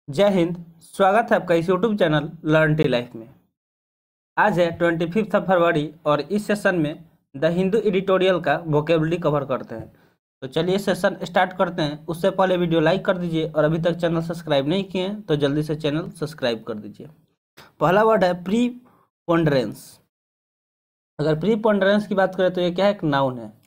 जय हिंद। स्वागत है आपका इस YouTube channel learn tea life में। आज है 25 फरवरी और इस सेशन में द हिंदू एडिटोरियल का वोकेबलरी कवर करते हैं। तो चलिए सेशन स्टार्ट करते हैं। उससे पहले वीडियो लाइक कर दीजिए और अभी तक चैनल सब्सक्राइब नहीं किए हैं तो जल्दी से चैनल सब्सक्राइब कर दीजिए। पहला वर्ड है प्रीपोंडरेंस। अगर प्रीपोंडरेंस की बात करें तो ये क्या है? एक नाउन है।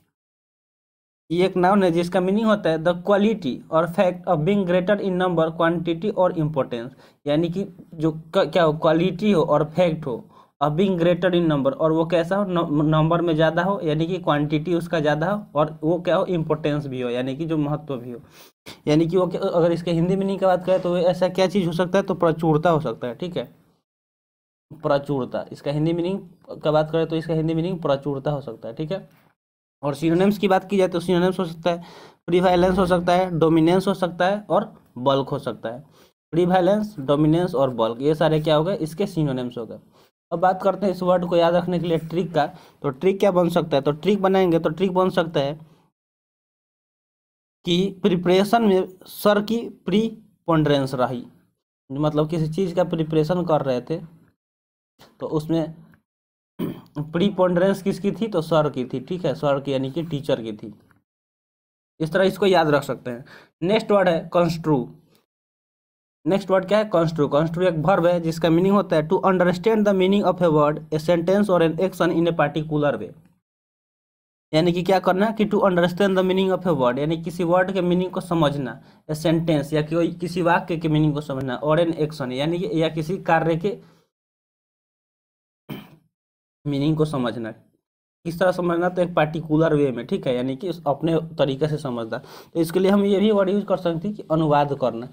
ये एक नाउन है जिसका मीनिंग होता है द क्वालिटी और fact of being greater in number, quantity और इम्पोर्टेंस। यानी कि जो क्या हो, क्वालिटी हो और फैक्ट हो of being greater in number, और वो कैसा हो, नंबर में ज़्यादा हो, यानी कि क्वांटिटी उसका ज़्यादा हो, और वो क्या हो, इम्पोर्टेंस भी हो, यानी कि जो महत्व भी हो। यानी कि वो अगर इसके हिंदी मीनिंग की बात करें तो ऐसा क्या चीज़ हो सकता है? तो प्रचुरता हो सकता है। ठीक है, प्रचुरता। इसका हिंदी मीनिंग का बात करें तो इसका हिंदी मीनिंग प्रचुरता हो सकता है। ठीक है, और सिनोनिम्स की बात की जाए तो सिनोनिम्स हो सकता है प्रीवाइलेंस, हो सकता है डोमिनेंस, हो सकता है और बल्क हो सकता है। प्रीवाइलेंस, डोमिनेंस और बल्क, ये सारे क्या हो गए? इसके सिनोनिम्स हो गए। अब बात करते हैं इस वर्ड को याद रखने के लिए ट्रिक का। तो ट्रिक क्या बन सकता है? तो ट्रिक बनाएंगे तो ट्रिक बन सकता है कि प्रिपरेशन में सर की प्रीपोंडरेंस रही। मतलब किसी चीज़ का प्रिपरेशन कर रहे थे तो उसमें प्रीपोंडरेंस किसकी थी? तो सर की थी। ठीक है, सर की यानी कि टीचर की थी। इस तरह इसको याद रख सकते हैं। नेक्स्ट वर्ड है कंस्ट्रू। नेक्स्ट वर्ड क्या है? कंस्ट्रू। कंस्ट्रू एक वर्ब है जिसका मीनिंग होता है to understand the meaning of a word, a sentence और an action in a particular way. यानी कि क्या करना है कि to understand the meaning of a word, यानी किसी वर्ड के मीनिंग को समझना, ए सेंटेंस या कोई किसी वाक्य के मीनिंग को समझना, और एन एक्शन यानी कि या किसी कार्य के मीनिंग को समझना। किस तरह समझना? तो एक पार्टिकुलर वे में। ठीक है, यानी कि अपने तरीके से समझना। तो इसके लिए हम ये भी वर्ड यूज कर सकते हैं कि अनुवाद करना।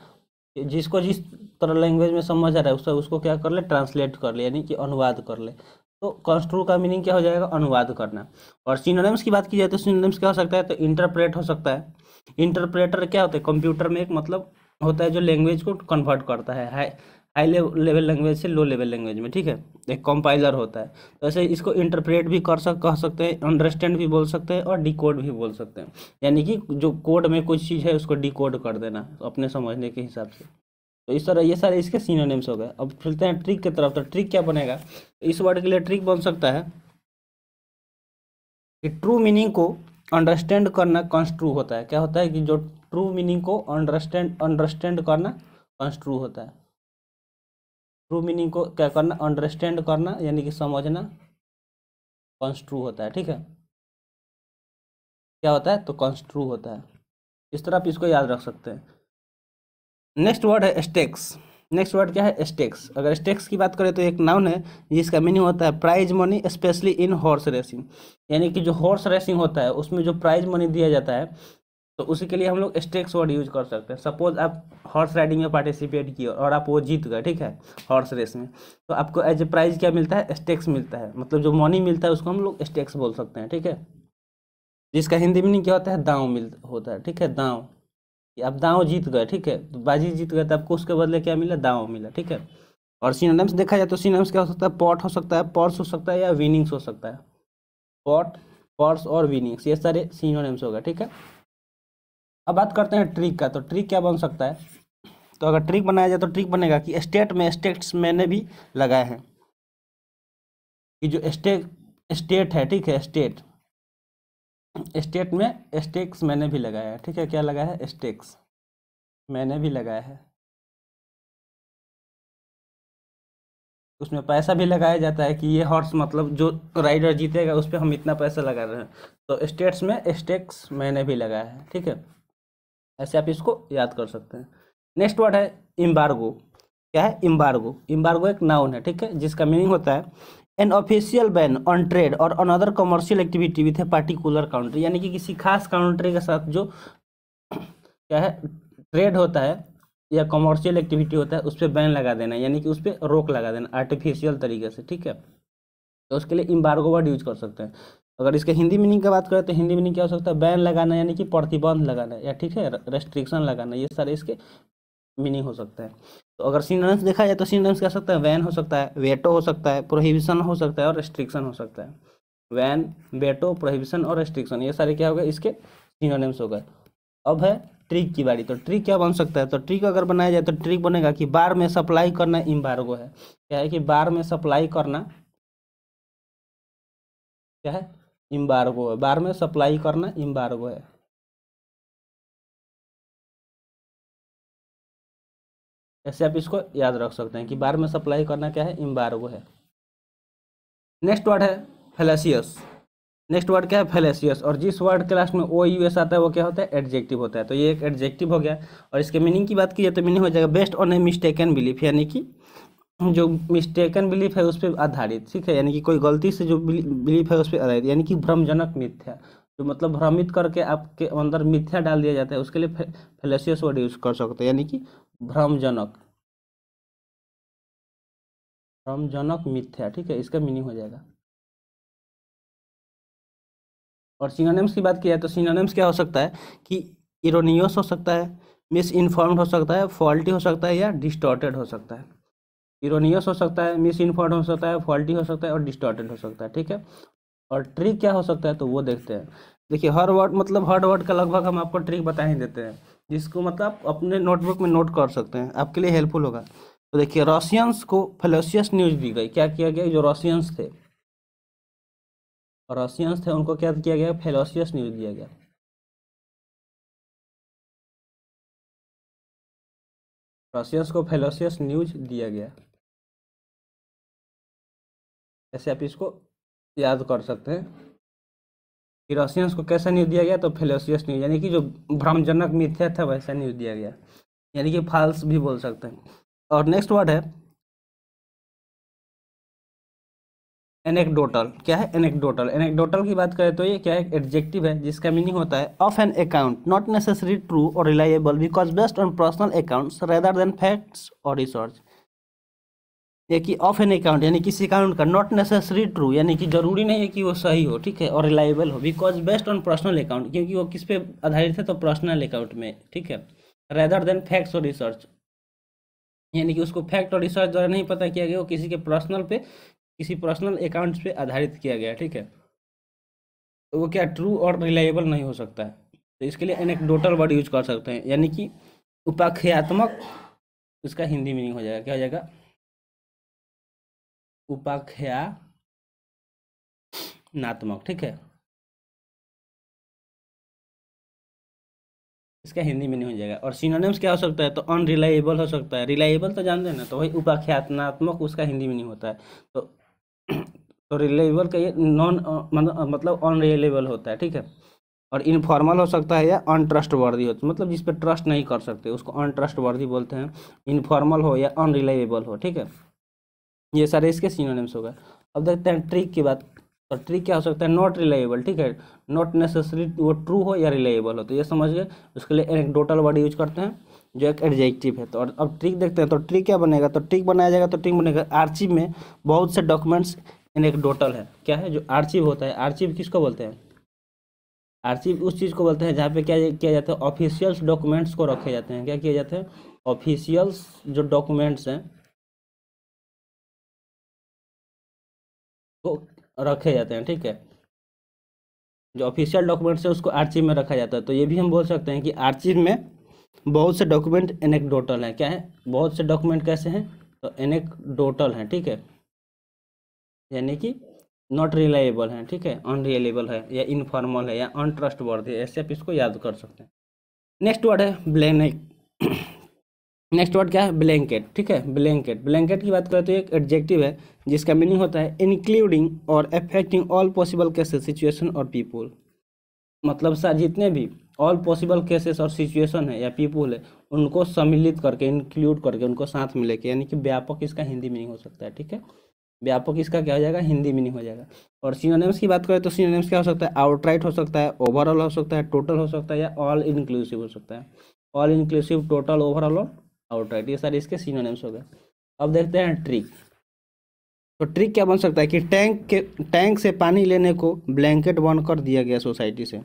जिसको जिस तरह लैंग्वेज में समझ आ रहा है उससे उसको क्या कर ले? ट्रांसलेट कर ले, यानी कि अनुवाद कर ले। तो कंस्ट्रू का मीनिंग क्या हो जाएगा? अनुवाद करना। और सिनोनिम्स की बात की जाए तो सिनोनिम्स क्या हो सकता है? तो इंटरप्रेट हो सकता है। इंटरप्रेटर क्या होता है? कंप्यूटर में एक मतलब होता है जो लैंग्वेज को कन्वर्ट करता है हाई हाई लेवल लैंग्वेज से लो लेवल लैंग्वेज में। ठीक है, एक कंपाइलर होता है। तो ऐसे इसको इंटरप्रेट भी कह सकते हैं, अंडरस्टैंड भी बोल सकते हैं और डिकोड भी बोल सकते हैं। यानी कि जो कोड में कुछ चीज़ है उसको डिकोड कर देना अपने समझने के हिसाब से। तो इस तरह ये सारे इसके सिनोनिम्स हो गए। अब चलते हैं ट्रिक की तरफ। तो ट्रिक क्या बनेगा? तो इस वर्ड के लिए ट्रिक बन सकता है कि ट्रू मीनिंग को अंडरस्टैंड करना कंस्ट्रू होता है। क्या होता है कि जो ट्रू मीनिंग को अंडरस्टैंड करना कंस्ट्रू होता है। ट्रू मीनिंग को क्या करना? अंडरस्टैंड करना, यानी कि समझना कंस्ट्रू होता है। ठीक है, क्या होता है? तो कंस्ट्रू होता है। इस तरह आप इसको याद रख सकते हैं। नेक्स्ट वर्ड है स्टेक्स। नेक्स्ट वर्ड क्या है? स्टेक्स। अगर स्टेक्स की बात करें तो एक नाउन है जिसका मीनिंग होता है prize money, specially in horse racing. यानी कि जो हॉर्स रेसिंग होता है उसमें जो प्राइज मनी दिया जाता है तो उसी के लिए हम लोग स्टेक्स वर्ड यूज कर सकते हैं। सपोज आप हॉर्स राइडिंग में पार्टिसिपेट किए और आप वो जीत गए, ठीक है, हॉर्स रेस में, तो आपको एज ए प्राइज क्या मिलता है? स्टेक्स मिलता है। मतलब जो मनी मिलता है उसको हम लोग स्टेक्स बोल सकते हैं। ठीक है, जिसका हिंदी मीनिंग क्या होता है? दांव मिल होता है। ठीक है, दांव। कि आप दांव जीत गए। ठीक है, तो बाजी जीत गए तो आपको उसके बदले क्या मिला? दांव मिला। ठीक है, और सिनोनिम्स देखा जाए तो सिनोनिम्स क्या हो सकता है? पॉट हो सकता है, पर्स हो सकता है, या विनिंग्स हो सकता है। पॉट, पर्स और विनिंग्स, ये सारे सिनोनिम्स हो गए। ठीक है, अब बात करते हैं ट्रिक का। तो ट्रिक क्या बन सकता है? तो अगर ट्रिक बनाया जाए तो ट्रिक बनेगा कि स्टेट में स्टेट्स मैंने भी लगाए हैं। कि जो स्टेट है, ठीक है, स्टेट स्टेट में स्टेक्स मैंने भी लगाया है। ठीक है, क्या लगाया है? स्टेक्स मैंने भी लगाया है। उसमें पैसा भी लगाया जाता है कि ये हॉर्स, मतलब जो राइडर जीतेगा उस पर हम इतना पैसा लगा रहे हैं। तो स्टेट्स में स्टेक्स मैंने भी लगाया है। ठीक है, ऐसे आप इसको याद कर सकते हैं। नेक्स्ट वर्ड है इम्बार्गो। क्या है? इम्बार्गो। इम्बार्गो एक नाउन है, ठीक है, जिसका मीनिंग होता है an official ban on trade और another commercial activity with a particular country. यानी कि किसी खास काउंट्री के साथ जो क्या है, ट्रेड होता है या कमर्शियल एक्टिविटी होता है उस पर बैन लगा देना, यानी कि उस पर रोक लगा देना आर्टिफिशियल तरीके से। ठीक है, तो उसके लिए इम्बार्गो वर्ड यूज कर सकते हैं। अगर इसके हिंदी मीनिंग की बात करें तो हिंदी मीनिंग क्या हो सकता है? बैन लगाना, यानी कि प्रतिबंध लगाना, या ठीक है, रेस्ट्रिक्शन लगाना, ये सारे इसके मीनिंग हो सकते हैं। तो अगर सिनोनिम्स देखा जाए तो सिनोनिम्स क्या हो सकता है? बैन हो सकता है, वेटो हो सकता है, प्रोहिबिशन हो सकता है और रेस्ट्रिक्शन हो सकता है। बैन, वेटो, प्रोहिबिशन और रेस्ट्रिक्शन, ये सारे क्या हो गए? इसके सिनोनिम्स हो गए। अब है ट्रिक की बारी। तो ट्रिक क्या बन सकता है? तो ट्रिक अगर बनाया जाए तो ट्रिक बनेगा कि बार में सप्लाई करना इम्बार्गो है। क्या है कि बार में सप्लाई करना क्या है? इम्बार्गो है। बार में सप्लाई करना इम्बार्गो है। ऐसे आप इसको याद रख सकते हैं कि बार में सप्लाई करना क्या है? इम्बार्गो है। नेक्स्ट वर्ड है फेलेसियस। नेक्स्ट वर्ड क्या है? फेलेसियस। और जिस वर्ड के लास्ट में ओ यू एस आता है वो क्या होता है? एडजेक्टिव होता है। तो ये एक एडजेक्टिव हो गया। और इसके मीनिंग की बात की जाए तो मीनिंग हो जाएगा based on A mistaken belief, यानी कि जो मिस्टेकन बिलीफ है उस पर आधारित। ठीक है, यानी कि कोई गलती से जो बिलीफ है उस पर आधारित, यानी कि भ्रमजनक मिथ्या, जो मतलब भ्रमित करके आपके अंदर मिथ्या डाल दिया जाता है, उसके लिए फेलेसियस वर्ड यूज कर सकते हैं, यानी कि भ्रमजनक, भ्रमजनक मिथ्या। ठीक है, इसका मीनिंग हो जाएगा। और सिनोनिम्स की बात की जाए तो सिनोनिम्स क्या हो सकता है कि इरोनियस हो सकता है, मिस इन्फॉर्म्ड हो सकता है, फॉल्टी हो सकता है, या डिस्टॉर्टेड हो सकता है। इरोनियस हो सकता है, मिस इन्फॉर्म्ड हो सकता है, फॉल्टी हो सकता है और डिस्टॉर्टेड हो सकता है। ठीक है, और ट्रिक क्या हो सकता है तो वो देखते हैं। देखिए हर वर्ड मतलब हर वर्ड का लगभग हम आपको ट्रिक बता ही देते हैं, जिसको मतलब आप अपने नोटबुक में नोट कर सकते हैं, आपके लिए हेल्पफुल होगा। तो देखिए रशियंस को फेलेसियस न्यूज दी गई। क्या किया गया? जो रशियंस थे, उनको क्या किया गया? फेलेसियस न्यूज दिया गया। रशियंस को फेलेसियस न्यूज दिया गया। ऐसे आप इसको याद कर सकते हैं कि रशियंस को कैसा न्यूज दिया गया? तो फेलेसियस न्यूज, यानी कि जो भ्रमजनक मिथ्या था वैसा न्यूज दिया गया, यानी कि फाल्स भी बोल सकते हैं। और नेक्स्ट वर्ड है एनेक्डोटल। क्या है? एनेक्डोटल। एनेक्डोटल की बात करें तो ये क्या है? एडजेक्टिव है जिसका मीनिंग होता है of an account not necessary true और reliable because based on personal accounts rather than facts और रिसर्च। ये कि ऑफ एन अकाउंट यानी किसी अकाउंट का, नॉट नेसेसरी ट्रू यानी कि जरूरी नहीं है कि वो सही हो, ठीक है, और रिलायबल हो, because based on personal account क्योंकि वो किस पे आधारित है? तो पर्सनल अकाउंट में, ठीक है। रेदर देन फैक्ट्स और रिसर्च यानी कि उसको फैक्ट और रिसर्च द्वारा नहीं पता किया गया, वो किसी के पर्सनल पे, किसी पर्सनल अकाउंट्स पे आधारित किया गया, ठीक है। तो वो क्या ट्रू और रिलायबल नहीं हो सकता है। तो इसके लिए एनेक्डोटल वर्ड यूज कर सकते हैं, यानी कि उपाख्यात्मक। इसका हिंदी मीनिंग हो जाएगा, क्या हो जाएगा? उपाख्यानात्मक, ठीक है। इसका हिंदी मीनिंग हो जाएगा। और सिनोनिम्स क्या हो सकता है? तो अनरिलायबल हो सकता है। रिलायबल तो जानते हैं ना, तो वही उपाख्यानात्मक उसका हिंदी मीनिंग होता है। तो तो रिलायबल का ये नॉन मतलब अनरिलायबल होता है, ठीक है। और इनफॉर्मल हो सकता है या अनट्रस्टवर्दी हो, मतलब जिस पर ट्रस्ट नहीं कर सकते उसको अनट्रस्टवर्दी बोलते हैं। इनफॉर्मल हो या अनरिलायबल हो, ठीक है। ये सारे इसके सिनोनिम्स हो गए। अब देखते हैं ट्रिक की बात। तो ट्रिक क्या हो सकता है? नॉट रिलायबल, ठीक है, नॉट नेसेसरी वो ट्रू हो या रिलायबल हो, तो ये समझ गए। उसके लिए एनेक्डोटल वर्ड यूज करते हैं जो एक एडजेक्टिव है। तो और अब ट्रिक देखते हैं। तो ट्रिक क्या बनेगा? तो ट्रिक बनाया जाएगा। तो ट्रिक बनेगा आर्चिव में बहुत से डॉक्यूमेंट्स एनेक्डोटल है। क्या है? जो आर्चिव होता है, आर्चिव किसको बोलते हैं? आर्चिव उस चीज़ को बोलते हैं जहाँ पे क्या किया जाता है? ऑफिशियल्स डॉक्यूमेंट्स को रखे जाते हैं। क्या किए जाते हैं? ऑफिशियल्स जो डॉक्यूमेंट्स हैं वो रखे जाते हैं, ठीक है। जो ऑफिशियल डॉक्यूमेंट्स है उसको आर्चिव में रखा जाता है। तो ये भी हम बोल सकते हैं कि आर्चिव में बहुत से डॉक्यूमेंट एनेक्डोटल हैं। क्या है? बहुत से डॉक्यूमेंट कैसे हैं? तो एनेक्डोटल हैं, ठीक है, यानी कि नॉट रिलायबल हैं, ठीक है, अनरिलायबल है या इनफॉर्मल है या अनट्रस्टवर्दी, ऐसे आप इसको याद कर सकते हैं। नेक्स्ट वर्ड है ब्लैंक। नेक्स्ट वर्ड क्या है? ब्लैंकेट, ठीक है। ब्लैंकेट, ब्लैंकेट की बात करें तो एक एडजेक्टिव है जिसका मीनिंग होता है इंक्लूडिंग और affecting all possible cases, situation और पीपुल। मतलब सा जितने भी ऑल पॉसिबल केसेस और सिचुएशन है या पीपुल है उनको सम्मिलित करके, इंक्लूड करके, उनको साथ में लेके, यानी कि व्यापक इसका हिंदी मीनिंग हो सकता है, ठीक है। व्यापक इसका क्या हो जाएगा? हिंदी मीनिंग हो जाएगा। और सिनोनिम्स की बात करें तो सिनोनिम्स क्या हो सकता है? आउटराइट हो सकता है, ओवरऑल हो सकता है, टोटल हो सकता है या ऑल इंक्लूसिव हो सकता है। ऑल इंक्लूसिव, टोटल, ओवरऑल और आउटराइट, ये सारे इसके सिनोनिम्स हो गए। अब देखते हैं ट्रिक। तो ट्रिक क्या बन सकता है कि टैंक से पानी लेने को ब्लैंकेट बनकर दिया गया सोसाइटी से।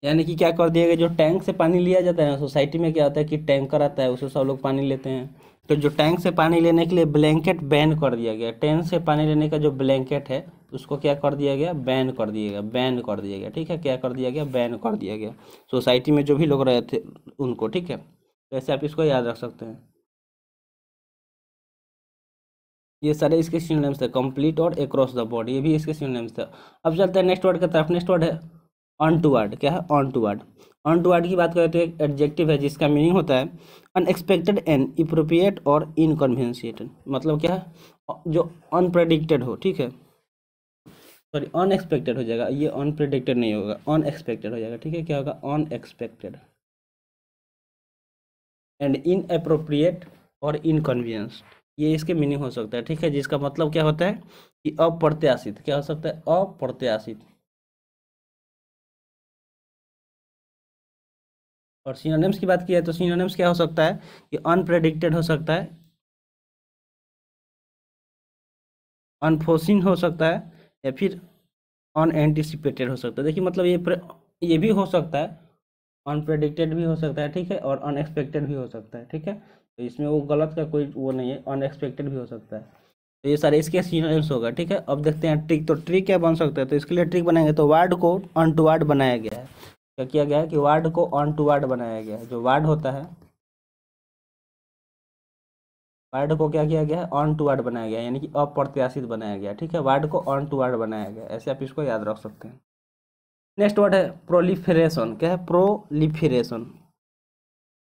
यानी कि क्या कर दिया गया? जो टैंक से पानी लिया जाता है ना, सोसाइटी में क्या होता है कि टैंकर आता है, उससे सब लोग पानी लेते हैं। तो जो टैंक से पानी लेने के लिए ब्लैंकेट बैन कर दिया गया। टैंक से पानी लेने का जो ब्लैंकेट है उसको क्या कर दिया गया, बैन कर दिया गया, बैन कर दिया गया, ठीक है। क्या कर दिया गया, बैन कर दिया गया सोसाइटी में जो भी लोग रहे थे उनको, ठीक है। तो ऐसे आप इसको याद रख सकते हैं। ये सारे इसके सिनोनिम्स थे, कंप्लीट और अक्रॉस द बॉडी, ये भी इसके सिनोनिम्स थे। अब चलते हैं नेक्स्ट वर्ड की तरफ। नेक्स्ट वर्ड है ऑन टू वर्ड। क्या है, on to word. On to word की बात करें तो एक एडजेक्टिव है जिसका मीनिंग होता है अनएक्सपेक्टेड एंड इप्रोप्रिएट और इनकन्वीनियंट। मतलब क्या है, जो अनप्रेडिक्टेड हो, ठीक है। सॉरी, अनएक्सपेक्टेड हो जाएगा, ये अनप्रेडिक्टेड नहीं होगा, अनएक्सपेक्टेड हो जाएगा, ठीक है। क्या होगा, अनएक्सपेक्टेड एंड इनअप्रोप्रिएट और इनकन्वीनियंस, ये इसके मीनिंग हो सकता है, ठीक है। जिसका मतलब क्या होता है कि अप्रत्याशित। क्या हो सकता है, अप्रत्याशित। और सिनोनिम्स की बात की है तो सिनोनिम्स क्या हो सकता है कि अनप्रेडिक्टेड हो सकता है, अनफोर्सिन हो सकता है, या फिर अनएंटिसिपेटेड हो सकता है। देखिए मतलब ये भी हो सकता है, अनप्रेडिक्टेड भी हो सकता है, ठीक है, और अनएक्सपेक्टेड भी हो सकता है, ठीक है। तो इसमें वो गलत का कोई वो नहीं है, अनएक्सपेक्टेड भी हो सकता है। तो ये सारे इसके सिनोनिम्स होगा, ठीक है। अब देखते हैं ट्रिक। तो ट्रिक क्या बन सकता है, तो इसके लिए ट्रिक बनाएंगे तो वर्ड को ऑन टू वर्ड बनाया गया है। क्या किया गया है कि वर्ड को ऑन टू वर्ड बनाया गया है। जो वर्ड होता है, वर्ड को क्या किया गया है, ऑन टू वर्ड बनाया गया है, यानी कि अप्रत्याशित बनाया गया, ठीक है। वर्ड को ऑन टू वर्ड बनाया गया, ऐसे आप इसको याद रख सकते हैं। नेक्स्ट वर्ड है प्रोलिफेरेशन। क्या है, प्रोलिफेरेशन।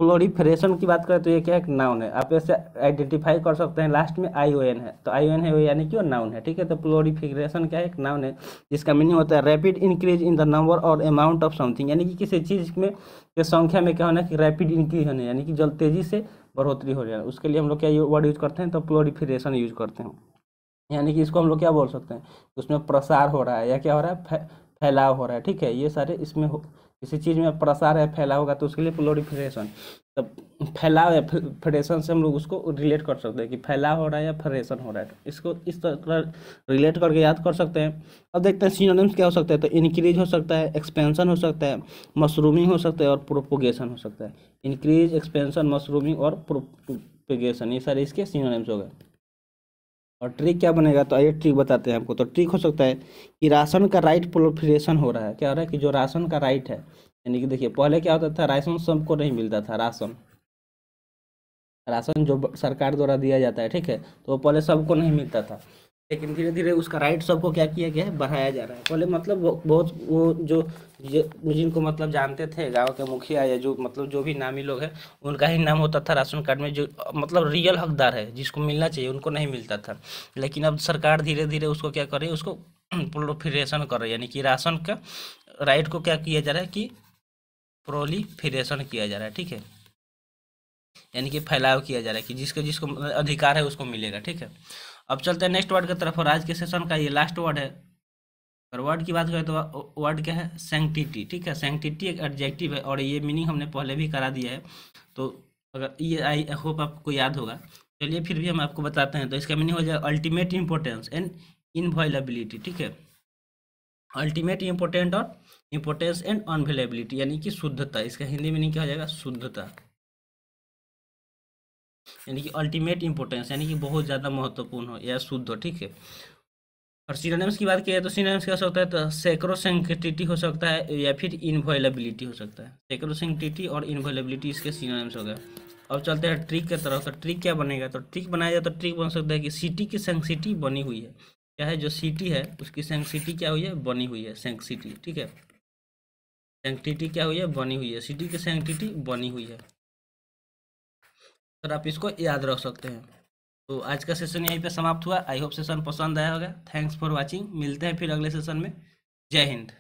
प्रोलिफेरेशन की बात करें तो ये क्या है, एक नाउन है। आप ऐसे आइडेंटिफाई कर सकते हैं, लास्ट में आई ओ एन है तो आई ओ एन है वो, यानी कि वो नाउन है, ठीक है। तो प्रोलिफेरेशन क्या है, एक नाउन है जिसका मीनिंग होता है rapid increase in the number और अमाउंट ऑफ समथिंग, यानी कि किसी चीज़ में के संख्या में क्या होना कि रैपिड इंक्रीज होने, यानी कि जल्द तेजी से बढ़ोतरी हो जाए, उसके लिए हम लोग क्या वर्ड यूज करते हैं, तो प्रोलिफेरेशन यूज करते हैं। यानी कि इसको हम लोग क्या बोल सकते हैं, उसमें प्रसार हो रहा है या क्या हो रहा है, फैलाव हो रहा है, ठीक है। ये सारे इसमें किसी चीज़ में प्रसार है, फैलाव होगा, तो उसके लिए प्लोरिफिकेशन। तब फैलाव या फेडरेशन से हम लोग उसको रिलेट कर सकते हैं कि फैलाव हो रहा है या फेडरेशन हो रहा है, तो इसको इस तरह रिलेट करके याद कर सकते हैं। अब देखते हैं सिनोनिम्स क्या हो सकता है। तो इंक्रीज हो सकता है, एक्सपेंशन हो सकता है, मशरूमिंग हो सकता है और प्रोपोगेशन हो सकता है। इंक्रीज, एक्सपेंशन, मशरूमिंग और प्रोपोगेशन, ये सारे इसके सिनोनिम्स हो गए। और ट्रिक क्या बनेगा, तो आइए ट्रिक बताते हैं आपको। तो ट्रिक हो सकता है कि राशन का राइट प्रोलिफरेशन हो रहा है। क्या हो रहा है कि जो राशन का राइट है, यानी कि देखिए पहले क्या होता था, राशन सबको नहीं मिलता था। राशन राशन जो सरकार द्वारा दिया जाता है, ठीक है, तो वो पहले सबको नहीं मिलता था। लेकिन धीरे धीरे उसका राइट सबको क्या किया गया है, बढ़ाया जा रहा है। पहले मतलब बहुत वो जो जिनको मतलब जानते थे गांव के मुखिया या जो मतलब जो भी नामी लोग हैं, उनका ही नाम होता था राशन कार्ड में। जो मतलब रियल हकदार है, जिसको मिलना चाहिए, उनको नहीं मिलता था। लेकिन अब सरकार धीरे धीरे उसको क्या कर रही है, उसको प्रोलिफरेशन कर रही है, यानी कि राशन का राइट को क्या किया जा रहा है कि प्रोलिफरेशन किया जा रहा है, ठीक है। यानी कि फैलाव किया जा रहा है कि जिसको जिसको अधिकार है उसको मिलेगा, ठीक है। अब चलते हैं नेक्स्ट वर्ड की तरफ, और आज के सेशन का ये लास्ट वर्ड है। और वर्ड की बात करें तो वर्ड क्या है, सैंक्टिटी, ठीक है। सैंक्टिटी एक एडजेक्टिव है और ये मीनिंग हमने पहले भी करा दिया है, तो अगर ये आई होप आपको याद होगा। चलिए फिर भी हम आपको बताते हैं। तो इसका मीनिंग हो जाएगा अल्टीमेट इंपोर्टेंस एंड इनवायलेबिलिटी, ठीक है। अल्टीमेट इंपोर्टेंट और इंपोर्टेंस एंड अनवेलेबिलिटी, यानी कि शुद्धता। इसका हिंदी मीनिंग क्या हो जाएगा, शुद्धता। यानी कि अल्टीमेट इंपोर्टेंस, यानी कि बहुत ज़्यादा महत्वपूर्ण हो या शुद्ध हो, ठीक है। और सिनोनिम्स की बात की है तो सिनोनिम्स क्या हो सकता है, तो सैक्रोसैंक्टिटी हो सकता है या फिर इनवायलेबिलिटी हो सकता है। सैक्रोसैंक्टिटी और इनवायलेबिलिटी इसके सिनोनिम्स हो गए। अब चलते हैं ट्रिक की तरफ। तो ट्रिक क्या बनेगा, तो ट्रिक बनाया जाए तो ट्रिक बन सकता है कि सिटी की सैंक्सिटी बनी हुई है। क्या है, जो सिटी है उसकी सैंक्सिटी क्या हुई है, बनी हुई है, सैंक्सिटी, ठीक है। सैंक्टिटी क्या हुई है, बनी हुई है, सिटी की सैंक्टिटी बनी हुई है। सर आप इसको याद रख सकते हैं। तो आज का सेशन यहीं पे समाप्त हुआ। आई होप सेशन पसंद आया होगा। Thanks for watching. मिलते हैं फिर अगले सेशन में। जय हिंद।